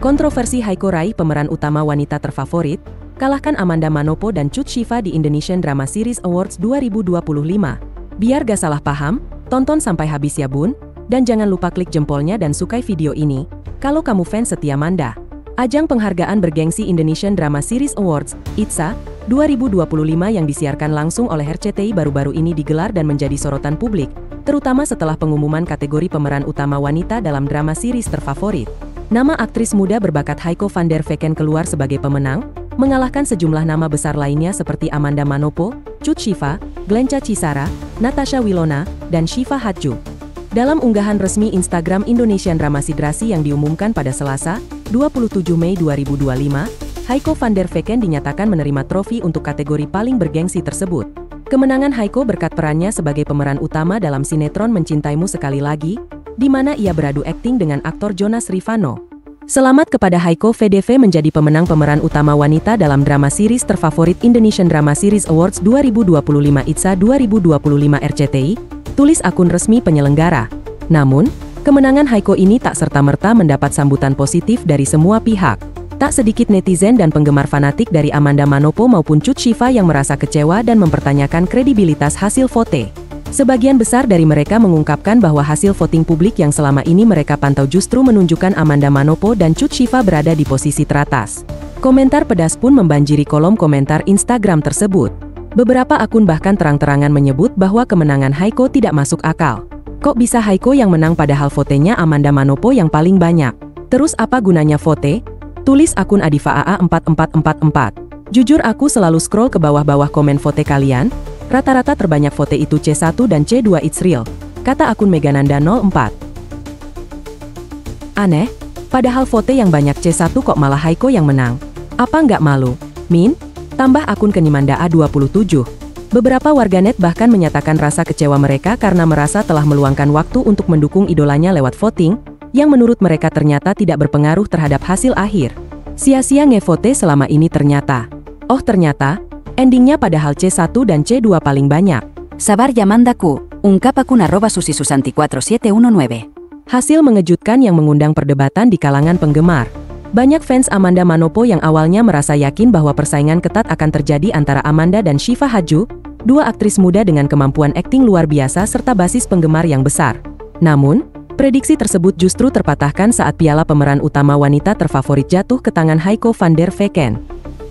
Kontroversi Haiko raih pemeran utama wanita terfavorit, kalahkan Amanda Manopo dan Cut Shiva di Indonesian Drama Series Awards 2025. Biar gak salah paham, tonton sampai habis ya bun, dan jangan lupa klik jempolnya dan sukai video ini, kalau kamu fans setia Amanda. Ajang penghargaan bergengsi Indonesian Drama Series Awards, IDSA, 2025 yang disiarkan langsung oleh RCTI baru-baru ini digelar dan menjadi sorotan publik, terutama setelah pengumuman kategori pemeran utama wanita dalam drama series terfavorit. Nama aktris muda berbakat Haiko van der Vecken keluar sebagai pemenang, mengalahkan sejumlah nama besar lainnya seperti Amanda Manopo, Cut Shiva, Glenca Cisara, Natasha Wilona, dan Shiva Hatju. Dalam unggahan resmi Instagram Indonesian Drama Sidrasi yang diumumkan pada Selasa, 27 Mei 2025, Haiko van der Vecken dinyatakan menerima trofi untuk kategori paling bergengsi tersebut. Kemenangan Haiko berkat perannya sebagai pemeran utama dalam sinetron Mencintaimu Sekali Lagi, di mana ia beradu akting dengan aktor Jonas Rivano. Selamat kepada Haiko VDV menjadi pemenang pemeran utama wanita dalam drama series terfavorit Indonesian Drama Series Awards 2025 IDSA 2025 RCTI, tulis akun resmi penyelenggara. Namun, kemenangan Haiko ini tak serta-merta mendapat sambutan positif dari semua pihak. Tak sedikit netizen dan penggemar fanatik dari Amanda Manopo maupun Cut Shiva yang merasa kecewa dan mempertanyakan kredibilitas hasil vote. Sebagian besar dari mereka mengungkapkan bahwa hasil voting publik yang selama ini mereka pantau justru menunjukkan Amanda Manopo dan Cut Shiva berada di posisi teratas. Komentar pedas pun membanjiri kolom komentar Instagram tersebut. Beberapa akun bahkan terang-terangan menyebut bahwa kemenangan Haiko tidak masuk akal. Kok bisa Haiko yang menang padahal votenya Amanda Manopo yang paling banyak? Terus apa gunanya vote? Tulis akun Adifa AA 4444. Jujur aku selalu scroll ke bawah-bawah komen vote kalian. Rata-rata terbanyak vote itu C1 dan C2 it's real, kata akun Megananda 04. Aneh, padahal vote yang banyak C1 kok malah Haiko yang menang. Apa nggak malu? Min? Tambah akun Kenimanda A27. Beberapa warganet bahkan menyatakan rasa kecewa mereka karena merasa telah meluangkan waktu untuk mendukung idolanya lewat voting, yang menurut mereka ternyata tidak berpengaruh terhadap hasil akhir. Sia-sia ngevote selama ini ternyata. Oh ternyata, endingnya padahal C1 dan C2 paling banyak. Sabar Yamandaku, ungkap akun @susisusanti47719. Hasil mengejutkan yang mengundang perdebatan di kalangan penggemar. Banyak fans Amanda Manopo yang awalnya merasa yakin bahwa persaingan ketat akan terjadi antara Amanda dan Shiva Hatju, dua aktris muda dengan kemampuan akting luar biasa serta basis penggemar yang besar. Namun, prediksi tersebut justru terpatahkan saat piala pemeran utama wanita terfavorit jatuh ke tangan Haiko van der Vecken.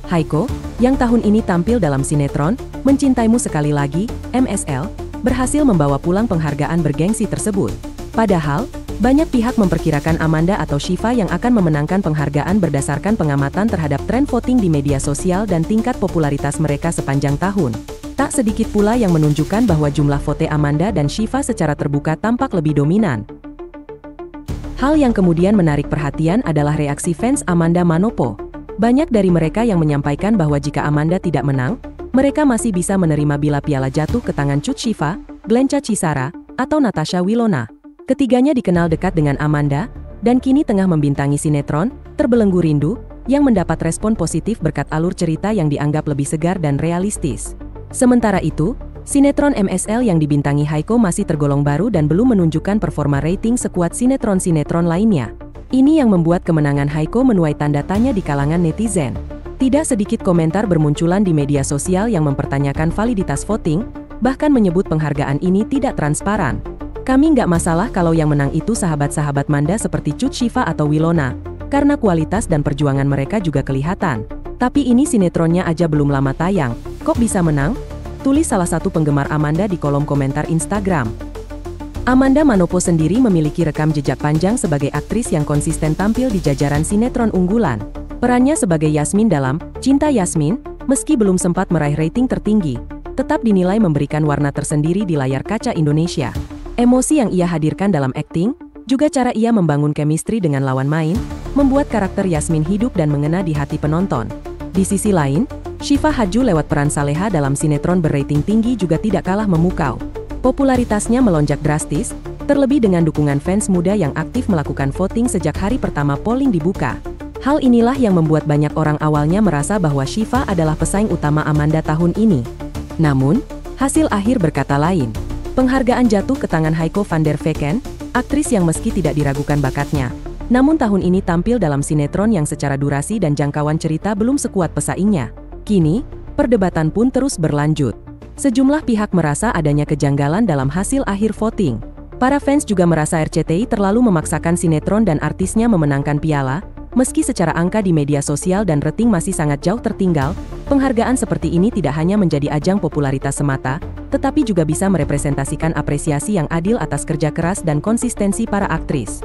Haiko, yang tahun ini tampil dalam sinetron Mencintaimu Sekali Lagi, MSL, berhasil membawa pulang penghargaan bergengsi tersebut. Padahal, banyak pihak memperkirakan Amanda atau Shiva yang akan memenangkan penghargaan berdasarkan pengamatan terhadap tren voting di media sosial dan tingkat popularitas mereka sepanjang tahun. Tak sedikit pula yang menunjukkan bahwa jumlah vote Amanda dan Shiva secara terbuka tampak lebih dominan. Hal yang kemudian menarik perhatian adalah reaksi fans Amanda Manopo. Banyak dari mereka yang menyampaikan bahwa jika Amanda tidak menang, mereka masih bisa menerima bila piala jatuh ke tangan Cut Shiva, Glenca Cisara, atau Natasha Wilona. Ketiganya dikenal dekat dengan Amanda, dan kini tengah membintangi sinetron Terbelenggu Rindu, yang mendapat respon positif berkat alur cerita yang dianggap lebih segar dan realistis. Sementara itu, sinetron MSL yang dibintangi Haiko masih tergolong baru dan belum menunjukkan performa rating sekuat sinetron-sinetron lainnya. Ini yang membuat kemenangan Haiko menuai tanda tanya di kalangan netizen. Tidak sedikit komentar bermunculan di media sosial yang mempertanyakan validitas voting, bahkan menyebut penghargaan ini tidak transparan. Kami nggak masalah kalau yang menang itu sahabat-sahabat Manda seperti Cut Shiva atau Wilona, karena kualitas dan perjuangan mereka juga kelihatan. Tapi ini sinetronnya aja belum lama tayang, kok bisa menang? Tulis salah satu penggemar Amanda di kolom komentar Instagram. Amanda Manopo sendiri memiliki rekam jejak panjang sebagai aktris yang konsisten tampil di jajaran sinetron unggulan. Perannya sebagai Yasmin dalam Cinta Yasmin, meski belum sempat meraih rating tertinggi, tetap dinilai memberikan warna tersendiri di layar kaca Indonesia. Emosi yang ia hadirkan dalam akting, juga cara ia membangun chemistry dengan lawan main, membuat karakter Yasmin hidup dan mengena di hati penonton. Di sisi lain, Shiva Hatju lewat peran Saleha dalam sinetron berrating tinggi juga tidak kalah memukau. Popularitasnya melonjak drastis, terlebih dengan dukungan fans muda yang aktif melakukan voting sejak hari pertama polling dibuka. Hal inilah yang membuat banyak orang awalnya merasa bahwa Shiva adalah pesaing utama Amanda tahun ini. Namun, hasil akhir berkata lain. Penghargaan jatuh ke tangan Haiko van der Vecken, aktris yang meski tidak diragukan bakatnya, Namun tahun ini tampil dalam sinetron yang secara durasi dan jangkauan cerita belum sekuat pesaingnya. Kini, perdebatan pun terus berlanjut. Sejumlah pihak merasa adanya kejanggalan dalam hasil akhir voting. Para fans juga merasa RCTI terlalu memaksakan sinetron dan artisnya memenangkan piala. Meski secara angka di media sosial dan rating masih sangat jauh tertinggal, penghargaan seperti ini tidak hanya menjadi ajang popularitas semata, tetapi juga bisa merepresentasikan apresiasi yang adil atas kerja keras dan konsistensi para aktris.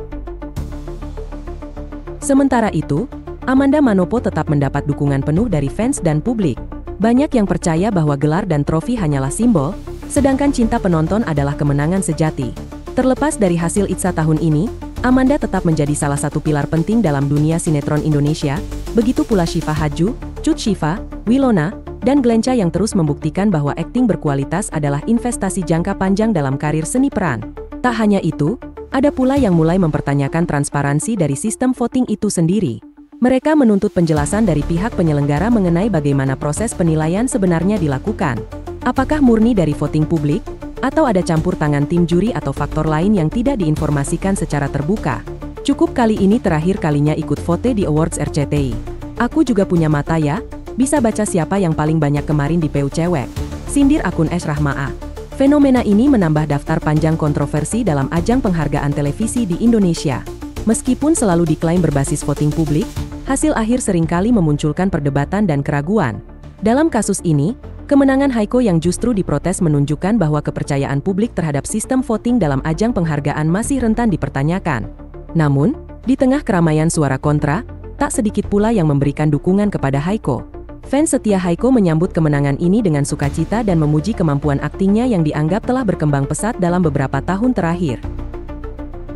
Sementara itu, Amanda Manopo tetap mendapat dukungan penuh dari fans dan publik. Banyak yang percaya bahwa gelar dan trofi hanyalah simbol, sedangkan cinta penonton adalah kemenangan sejati. Terlepas dari hasil ITSA tahun ini, Amanda tetap menjadi salah satu pilar penting dalam dunia sinetron Indonesia, begitu pula Syifa Hadju, Cut Syifa, Wilona, dan Glenca yang terus membuktikan bahwa akting berkualitas adalah investasi jangka panjang dalam karir seni peran. Tak hanya itu, ada pula yang mulai mempertanyakan transparansi dari sistem voting itu sendiri. Mereka menuntut penjelasan dari pihak penyelenggara mengenai bagaimana proses penilaian sebenarnya dilakukan. Apakah murni dari voting publik? Atau ada campur tangan tim juri atau faktor lain yang tidak diinformasikan secara terbuka? Cukup kali ini terakhir kalinya ikut vote di Awards RCTI. Aku juga punya mata ya, bisa baca siapa yang paling banyak kemarin di PU Cewek. Sindir akun Rahmaa. Fenomena ini menambah daftar panjang kontroversi dalam ajang penghargaan televisi di Indonesia. Meskipun selalu diklaim berbasis voting publik, hasil akhir seringkali memunculkan perdebatan dan keraguan. Dalam kasus ini, kemenangan Haiko yang justru diprotes menunjukkan bahwa kepercayaan publik terhadap sistem voting dalam ajang penghargaan masih rentan dipertanyakan. Namun, di tengah keramaian suara kontra, tak sedikit pula yang memberikan dukungan kepada Haiko. Fans setia Haiko menyambut kemenangan ini dengan sukacita dan memuji kemampuan aktingnya yang dianggap telah berkembang pesat dalam beberapa tahun terakhir.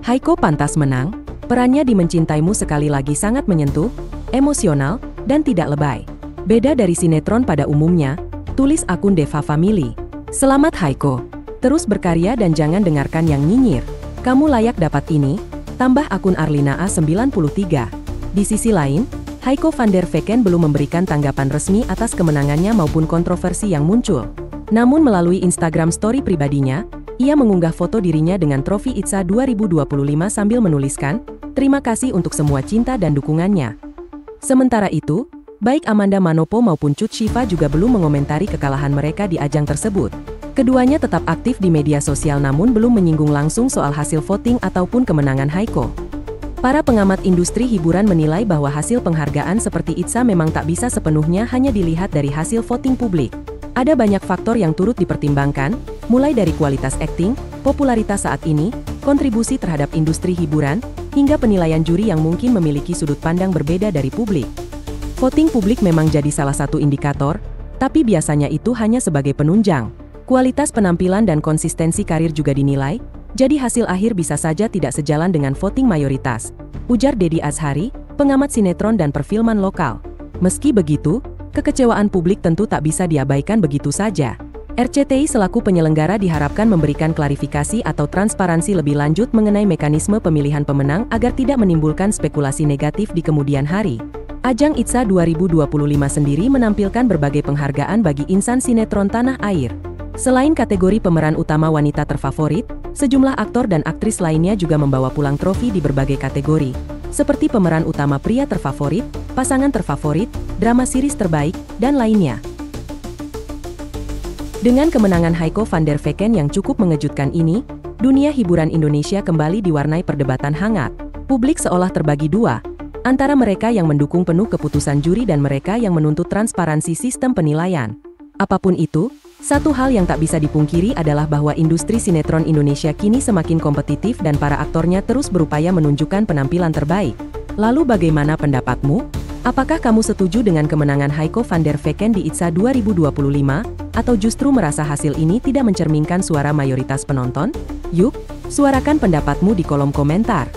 Haiko pantas menang, perannya di Mencintaimu sekali lagi sangat menyentuh, emosional, dan tidak lebay. Beda dari sinetron pada umumnya, tulis akun Deva Family. Selamat Haiko, terus berkarya dan jangan dengarkan yang nyinyir. Kamu layak dapat ini, tambah akun Arlina A93. Di sisi lain, Haiko van der Vecken belum memberikan tanggapan resmi atas kemenangannya maupun kontroversi yang muncul. Namun melalui Instagram story pribadinya, ia mengunggah foto dirinya dengan trofi ITSA 2025 sambil menuliskan, "Terima kasih untuk semua cinta dan dukungannya." Sementara itu, baik Amanda Manopo maupun Cut Syifa juga belum mengomentari kekalahan mereka di ajang tersebut. Keduanya tetap aktif di media sosial namun belum menyinggung langsung soal hasil voting ataupun kemenangan Haiko. Para pengamat industri hiburan menilai bahwa hasil penghargaan seperti ITSA memang tak bisa sepenuhnya hanya dilihat dari hasil voting publik. Ada banyak faktor yang turut dipertimbangkan, mulai dari kualitas akting, popularitas saat ini, kontribusi terhadap industri hiburan, hingga penilaian juri yang mungkin memiliki sudut pandang berbeda dari publik. Voting publik memang jadi salah satu indikator, tapi biasanya itu hanya sebagai penunjang. Kualitas penampilan dan konsistensi karir juga dinilai, jadi hasil akhir bisa saja tidak sejalan dengan voting mayoritas, ujar Deddy Azhari, pengamat sinetron dan perfilman lokal. Meski begitu, kekecewaan publik tentu tak bisa diabaikan begitu saja. RCTI selaku penyelenggara diharapkan memberikan klarifikasi atau transparansi lebih lanjut mengenai mekanisme pemilihan pemenang agar tidak menimbulkan spekulasi negatif di kemudian hari. Ajang ITSA 2025 sendiri menampilkan berbagai penghargaan bagi insan sinetron tanah air. Selain kategori pemeran utama wanita terfavorit, sejumlah aktor dan aktris lainnya juga membawa pulang trofi di berbagai kategori, seperti pemeran utama pria terfavorit, pasangan terfavorit, drama series terbaik, dan lainnya. Dengan kemenangan Haiko van der Vecken yang cukup mengejutkan ini, dunia hiburan Indonesia kembali diwarnai perdebatan hangat. Publik seolah terbagi dua, antara mereka yang mendukung penuh keputusan juri dan mereka yang menuntut transparansi sistem penilaian. Apapun itu, satu hal yang tak bisa dipungkiri adalah bahwa industri sinetron Indonesia kini semakin kompetitif dan para aktornya terus berupaya menunjukkan penampilan terbaik. Lalu bagaimana pendapatmu? Apakah kamu setuju dengan kemenangan Haiko van der Vecken di ITSA 2025? Atau justru merasa hasil ini tidak mencerminkan suara mayoritas penonton? Yuk, suarakan pendapatmu di kolom komentar.